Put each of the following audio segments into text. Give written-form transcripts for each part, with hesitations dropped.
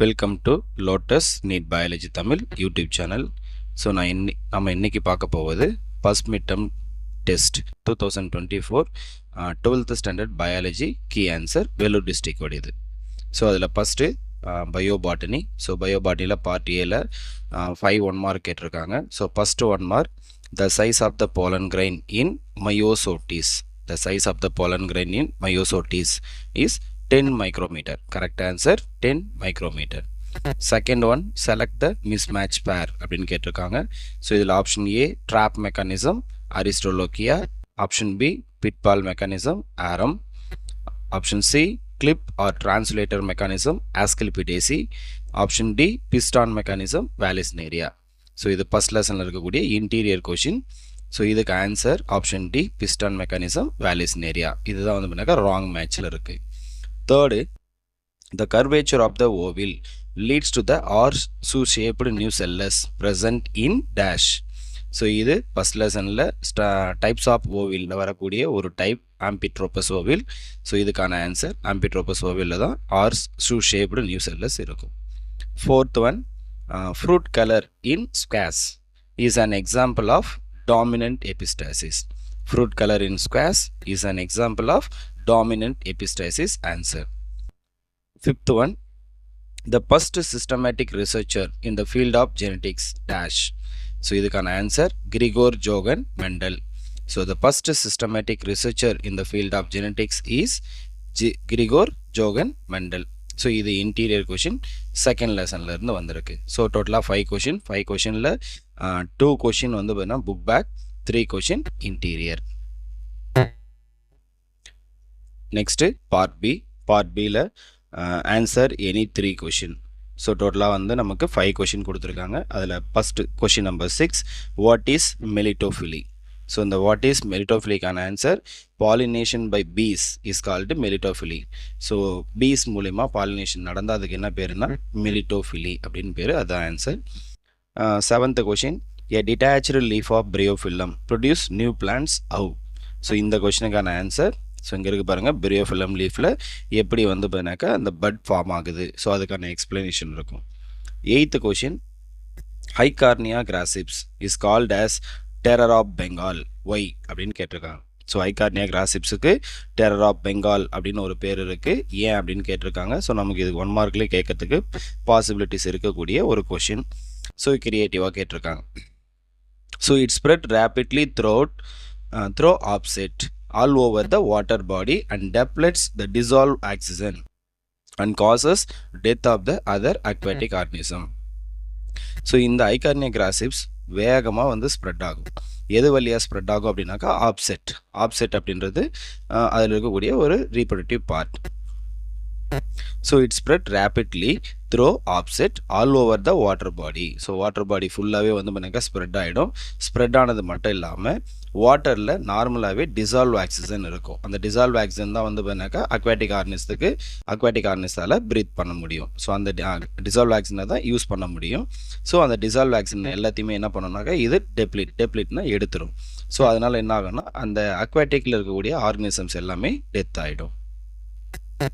Welcome to lotus NEET biology Tamil YouTube channel. So நம்ம இன்னைக்கு பார்க்க போவது first mid term test 2024 12th standard biology key answer Vellore district உடையது. So அதில் first bio botany. So பயோபாட்டனியில் part ஏல 5 1 மார்க் கேட்டிருக்காங்க. So first 1 mark, the size of the pollen grain in myosotis. The size of the pollen grain in myosotis is 10 micrometer. Correct answer 10 micrometer. Second one, select the mismatch pair அப்படின்னு கேட்டிருக்காங்க. So இதில் option A trap mechanism Aristolochia, option B pitfall mechanism arum, option C clip or translator mechanism Asclepiadaceae, option D piston mechanism Vallisneria. So இது first லெசனில் இருக்கக்கூடிய interior question. So இதுக்கு answer option D piston mechanism Vallisneria. இதுதான் வந்து பண்ணாக்கா wrong மேட்ச்சில் இருக்குது. Third, the curvature of the ovule leads to the horseshoe-shaped nucellus present in dash. So இது ஃபஸ்ட் லெசனில் டைப்ஸ் ஆஃப் ஓவிலில் வரக்கூடிய ஒரு டைப் ஆம்பிட்ரோபஸ் ஓவில். ஸோ இதுக்கான ஆன்சர் ஆம்பிட்ரோபஸ் ஓவிலில் தான் horseshoe-shaped nucellus இருக்கும். Fourth one, fruit color in squash is an example of dominant epistasis. Fruit color in squash is an example of dominant epistasis. Answer. Fifth one, the first systematic researcher in the field of genetics dash. So இதுக்கான answer Gregor Johann Mendel. So the first systematic researcher in the field of genetics is Gregor Johann Mendel. So இது interior question second லெசனில் இருந்து வந்திருக்கு. So டோட்டலாக 5 question, 5 கொஷினில் 2 question வந்து பார்த்தீங்கன்னா book back, 3 question interior. Next part B. Part பியில் answer any 3 question. So டோட்டலாக வந்து நமக்கு 5 கொஷின் கொடுத்துருக்காங்க. அதில் first question number 6, what is melittophily. So இந்த வாட் இஸ் மெலிட்டோஃபிலிக்கான answer pollination by bees is called melittophily. So bees மூலிமா pollination நடந்தால் அதுக்கு என்ன பேருனா மெலிட்டோஃபிலி அப்படின்னு பேர். அதுதான் answer. Seventh question, a detached leaf of Bryophyllum produce new plants how. So இந்த கொஷினுக்கான ஆன்சர், ஸோ இங்கே இருக்குது பாருங்கள், பிரியோஃபில்லம் லீஃபில் எப்படி வந்து பார்த்தீங்கன்னாக்கா அந்த பட் ஃபார்ம் ஆகுது. ஸோ அதுக்கான எக்ஸ்பிளனேஷன் இருக்கும். Eighth question, Eichhornia crassipes is called as terror of Bengal why அப்படின்னு கேட்டிருக்காங்க. ஸோ ஹைகார்னியா கிராசிப்ஸுக்கு டெரர் ஆஃப் பெங்கால் அப்படின்னு ஒரு பேர் இருக்குது, ஏன் அப்படின்னு கேட்டிருக்காங்க. ஸோ நமக்கு இது 1 மார்க்லேயே கேட்கறதுக்கு பாசிபிலிட்டிஸ் இருக்கக்கூடிய ஒரு கொஷின். ஸோ கிரியேட்டிவாக கேட்டிருக்காங்க. So it spread rapidly throw offset all over the water body and depletes the dissolved oxygen and causes death of the other aquatic organism. So இந்த ஐகார்னியா கிராசிப்ஸ் வேகமாக வந்து ஸ்ப்ரெட் ஆகும். எது வழியாக ஸ்ப்ரெட் ஆகும் அப்படின்னாக்கா ஆப்செட். ஆப்செட் அப்படின்றது அதில் இருக்கக்கூடிய ஒரு reproductive part. So it spread rapidly throw offset all over the water body. So water body ஃபுல்லாகவே வந்து பண்ணாக்கா ஸ்ப்ரெட் ஆகிடும். ஸ்ப்ரெட் ஆனது மட்டும் இல்லாமல் வாட்டரில் நார்மலாகவே டிசால்வ் ஆக்சிஜன் இருக்கும். அந்த டிசால்வ் ஆக்சிஜன் தான் வந்து பண்ணாக்கா அக்வாட்டிக் ஆர்னிஸால் ப்ரீத் பண்ண முடியும். ஸோ அந்த டிசால்வ் ஆக்சிஜனை தான் யூஸ் பண்ண முடியும். ஸோ அந்த டிசால்வ் ஆக்சிஜன் எல்லாத்தையுமே என்ன பண்ணணும்னாக்கா இது டெப்ளிட்னா எடுத்துரும். ஸோ அதனால் என்ன ஆகும்னா அந்த அக்வாட்டிக்கில் இருக்கக்கூடிய ஆர்கனிசம்ஸ் எல்லாமே டெத் ஆகிடும்.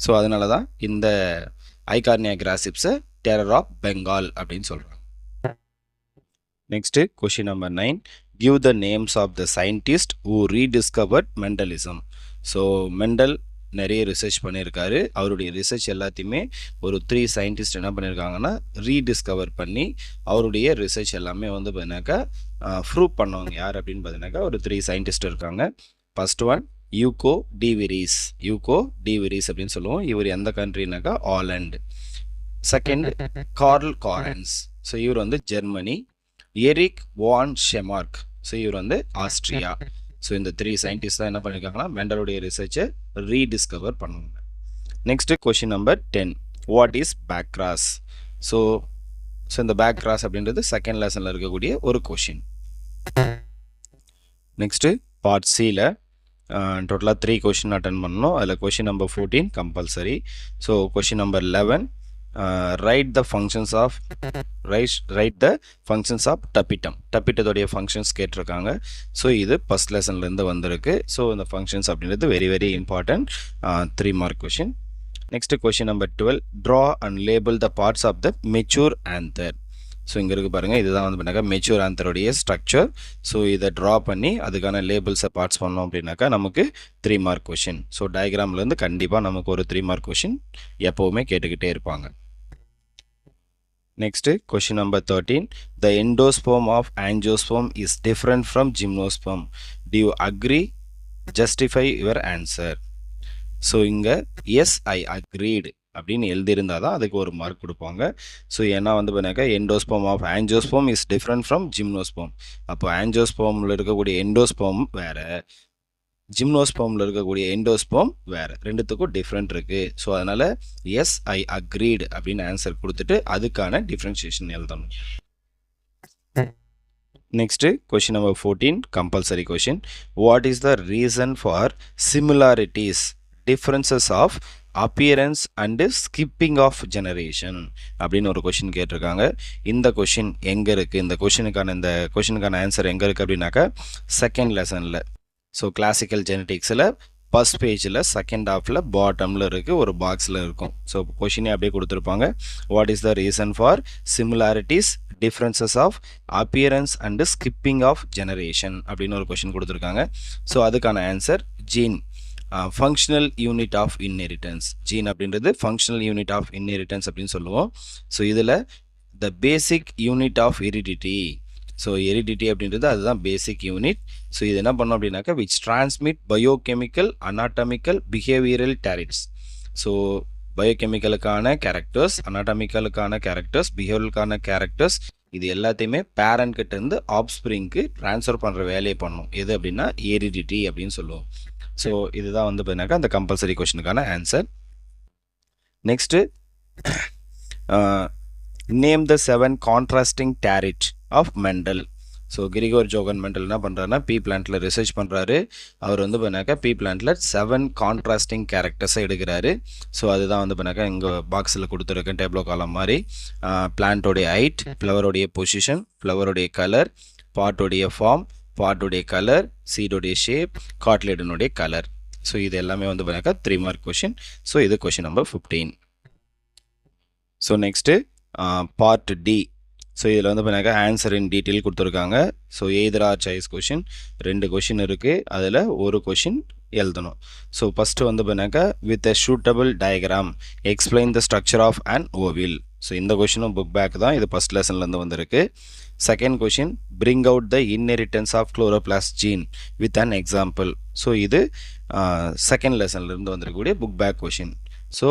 ஸோ அதனால தான் இந்த ஐகார்னியா கிராசிப்ஸை டெரர் ஆஃப் பெங்கால் அப்படின்னு சொல்கிறாங்க. Next question number 9, give the names of the scientist who rediscovered Mendelism. So Mendel நிறைய ரிசர்ச் பண்ணியிருக்காரு. அவருடைய ரிசர்ச் எல்லாத்தையுமே ஒரு 3 சயின்டிஸ்ட் என்ன பண்ணியிருக்காங்கன்னா ரீடிஸ்கவர் பண்ணி அவருடைய ரிசர்ச் எல்லாமே வந்து பார்த்தீங்கன்னாக்கா ப்ரூவ் பண்ணவங்க யார் அப்படின்னு பார்த்தீங்கன்னாக்கா ஒரு 3 சயின்டிஸ்ட் இருக்காங்க. First one Hugo de Vries. Hugo de Vries அப்படின்னு சொல்லுவோம். இவர் எந்த கண்ட்ரினாக்கா Holland. Second Carl Correns. So இவர் வந்து Germany. Erich von Tschermak. So இவர் வந்து ஆஸ்ட்ரியா. ஸோ இந்த 3 சயின்டிஸ்ட் தான் என்ன பண்ணியிருக்காங்கன்னா மெண்டலுடைய ரிசர்ச்சை ரீடிஸ்கவர் பண்ணுவாங்க. Next question number 10, what is back cross. So இந்த பேக் கிராஸ் அப்படின்றது செகண்ட் லெசனில் இருக்கக்கூடிய ஒரு கொஷின். நெக்ஸ்ட்டு பார்ட் சியில் டோட்டலாக 3 கொஷின் அட்டன் பண்ணணும். அதில் question number 14 compulsory. So question number 11, write the functions of tapetum. டப்பிட்டத்தோடைய ஃபங்க்ஷன்ஸ் கேட்டிருக்காங்க. ஸோ இது ஃபஸ்ட் லெசன்லேருந்து வந்திருக்கு. ஸோ இந்த ஃபங்க்ஷன்ஸ் அப்படின்றது very very important 3 mark question. Next question number 12, draw and label the parts of the mature anther. So இங்கே இருக்குது பாருங்கள், இதுதான் வந்து பண்ணாக்கா மெச்சூர் ஆந்தருடைய ஸ்ட்ரக்சர். ஸோ இதை ட்ரா பண்ணி அதுக்கான லேபிள்ஸை பார்ட்ஸ் பண்ணோம் அப்படின்னாக்கா நமக்கு 3 மார்க் கொஷின். ஸோ டயக்ராம்லேருந்து கண்டிப்பாக நமக்கு ஒரு 3 மார்க் கொஷின் எப்போவுமே கேட்டுக்கிட்டே இருப்பாங்க. Next question number 13, the endosperm of angiosperm is different from gymnosperm. Do you agree? Justify your answer. So இங்கே எஸ் ஐ அக்ரீடு அப்படின்னு எழுதியிருந்தால் தான் அதுக்கு ஒரு மார்க் கொடுப்பாங்க. ஸோ ஏன்னா வந்து பண்ணாக்கா endosperm of angiosperm is different from gymnosperm. அப்போ ஆன்ஜியோஸ்போமில் இருக்கக்கூடிய எண்டோஸ்போம் வேறு, ஜிம்னோஸ்போமில் இருக்கக்கூடிய எண்டோஸ்போம் வேறு, ரெண்டுத்துக்கும் டிஃப்ரெண்ட் இருக்குது. ஸோ அதனால் எஸ் ஐ அக்ரீடு அப்படின்னு ஆன்சர் கொடுத்துட்டு அதுக்கான டிஃப்ரென்ஷியேஷன் எழுதணும். Next question number 14, compulsory question. What is the reason for similarities differences of appearance and skipping of generation அப்படின்னு ஒரு கொஷின் கேட்டிருக்காங்க. இந்த கொஷின் எங்கே இருக்குது, இந்த கொஷினுக்கான ஆன்சர் எங்கே இருக்குது அப்படின்னாக்கா செகண்ட் லெசனில். ஸோ கிளாசிக்கல் ஜெனட்டிக்ஸில் ஃபர்ஸ்ட் பேஜில் செகண்ட் ஹாஃபில் பாட்டமில் இருக்குது, ஒரு பாக்ஸில் இருக்கும். ஸோ கொஷினே அப்படியே கொடுத்துருப்பாங்க. What is the reason for similarities differences of appearance and skipping of generation அப்படின்னு ஒரு கொஷின் கொடுத்துருக்காங்க. ஸோ அதுக்கான answer gene, functional unit of inheritance. Gene அப்படின்றது ஃபங்க்ஷனல் யூனிட் ஆஃப் இன்ஹெரிட்டன்ஸ் அப்படின்னு சொல்லுவோம். ஸோ இதில் the basic unit of heredity. So heredity அப்படின்றது அதுதான் பேசிக் யூனிட். ஸோ இது என்ன பண்ணோம் அப்படின்னாக்கா which transmit biochemical, anatomical, behavioural traits. So பயோகெமிக்கலுக்கான கேரக்டர்ஸ், அனாட்டமிக்கலுக்கான கேரக்டர்ஸ், பிஹேவியருக்கான கேரக்டர்ஸ், இது எல்லாத்தையுமே பேரண்ட் கிட்ட இருந்து ஆப்ஸ்பிரிங்க்கு ட்ரான்ஸ்ஃபர் பண்ணுற வேலையை பண்ணணும். எது அப்படின்னா ஹெரிடிட்டி அப்படின்னு சொல்லுவோம். ஸோ இதுதான் வந்து பார்த்தீங்கன்னாக்கா அந்த கம்பல்சரி கொஷனுக்கான answer. Next name the 7 contrasting trait of Mendel. So Gregor Johann Mendel என்ன பண்ணுறாருன்னா பீ பிளான்ட்டில் ரிசர்ச் பண்ணுறாரு. அவர் வந்து பண்ணாக்கா பீ பிளான்ட்டில் 7 கான்ட்ராஸ்டிங் கேரக்டர்ஸை எடுக்கிறாரு. ஸோ அதுதான் வந்து பண்ணாக்கா இங்கே பாக்ஸில் கொடுத்துருக்கேன் டேப்லோ காலம் மாதிரி. பிளான்ட்டோடைய ஹைட், ஃப்ளவருடைய பொசிஷன், ஃப்ளவருடைய கலர், பாட்டோடைய ஃபார்ம், பாட்டோடைய கலர், சீடோடைய ஷேப், காட்லேடனுடைய கலர். ஸோ இது எல்லாமே வந்து பண்ணாக்கா 3 மார்க் கொஷின். ஸோ இது question number 15. So next part D. So இதில் வந்து பண்ணாக்கா ஆன்சர் இன் டீட்டெயில் கொடுத்துருக்காங்க. So either or choice question 2 question இருக்குது, அதில் ஒரு கொஷின் எழுதணும். ஸோ ஃபஸ்ட்டு வந்து பண்ணாக்கா with a suitable diagram explain the structure of an ovule. So இந்த கொஷினும் புக் பேக் தான், இது ஃபஸ்ட் லெசன்லேருந்து வந்திருக்கு. Second question bring out the inheritance of chloroplast gene with an example. So இது செகண்ட் லெசன்லேருந்து வந்திருக்கக்கூடிய book back question. So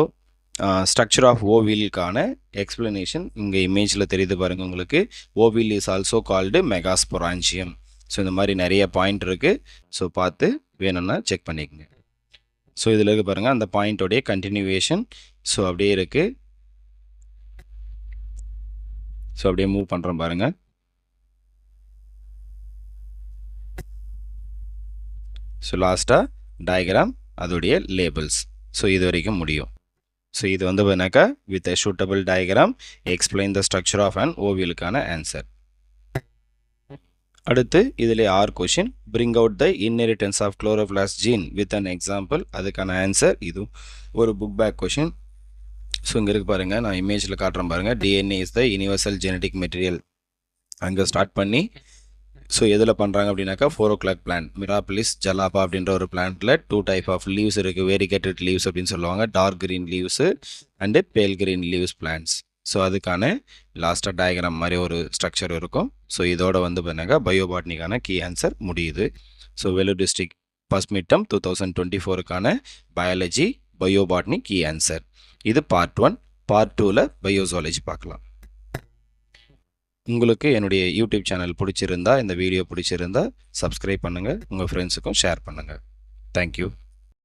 structure of ஓவிலுக்கான explanation இங்கே இமேஜில் தெரியுது பாருங்கள் உங்களுக்கு. Ovule is also called megasporangium. So இந்த மாதிரி நிறைய பாயிண்ட் இருக்குது. ஸோ பார்த்து வேணும்னா செக் பண்ணிக்கோங்க. ஸோ இதில் இருக்கு பாருங்கள் அந்த பாயிண்டோடைய கண்டினியூவேஷன். ஸோ அப்படியே இருக்குது. ஸோ அப்படியே மூவ் பண்ணுறோம் பாருங்கள். ஸோ லாஸ்ட்டாக டயக்ராம், அதோடைய லேபிள்ஸ். ஸோ இது வரைக்கும் முடியும். ஸோ இது வந்து பண்ணாக்கா with a suitable diagram explain the structure of an ஓவியலுக்கான ஆன்சர். அடுத்து இதில் 6 question. Bring out the inheritance of chloroplast gene with an example. அதுக்கான ஆன்சர் இது ஒரு புக் பேக் கொஷின். ஸோ இங்கே இருக்கு பாருங்கள், நான் இமேஜில் காட்டுறேன் பாருங்கள். DNA is the universal genetic material. அங்கே ஸ்டார்ட் பண்ணி ஸோ எதில் பண்ணுறாங்க அப்படின்னாக்கா 4 o'clock பிளான்ட், மிராபிலிஸ் ஜலாபா அப்படின்ற ஒரு பிளான்ட்டில் 2 type ஆஃப் லீவ்ஸ் இருக்குது. வேரிகேட்டட் லீவ்ஸ் அப்படின்னு சொல்லுவாங்க, dark green leaves and pale green leaves plants. So அதுக்கான லாஸ்ட்டாக டயக்ராம் மாதிரி ஒரு ஸ்ட்ரக்சர் இருக்கும். ஸோ இதோட வந்து பண்ணாக்கா பயோபாட்னிக்கான கீ ஆன்சர் முடியுது. So Vellore district first mid term 2024க்கான பயாலஜி பயோபாட்னி கீ ஆன்சர். இது பார்ட் 1. பார்ட் 2ல் பயோசாலஜி பார்க்கலாம். உங்களுக்கு என்னுடைய யூடியூப் சேனல் பிடிச்சிருந்தா, இந்த வீடியோ பிடிச்சிருந்தா சப்ஸ்கிரைப் பண்ணுங்கள், உங்கள் ஃப்ரெண்ட்ஸுக்கும் ஷேர் பண்ணுங்கள். தேங்க்யூ.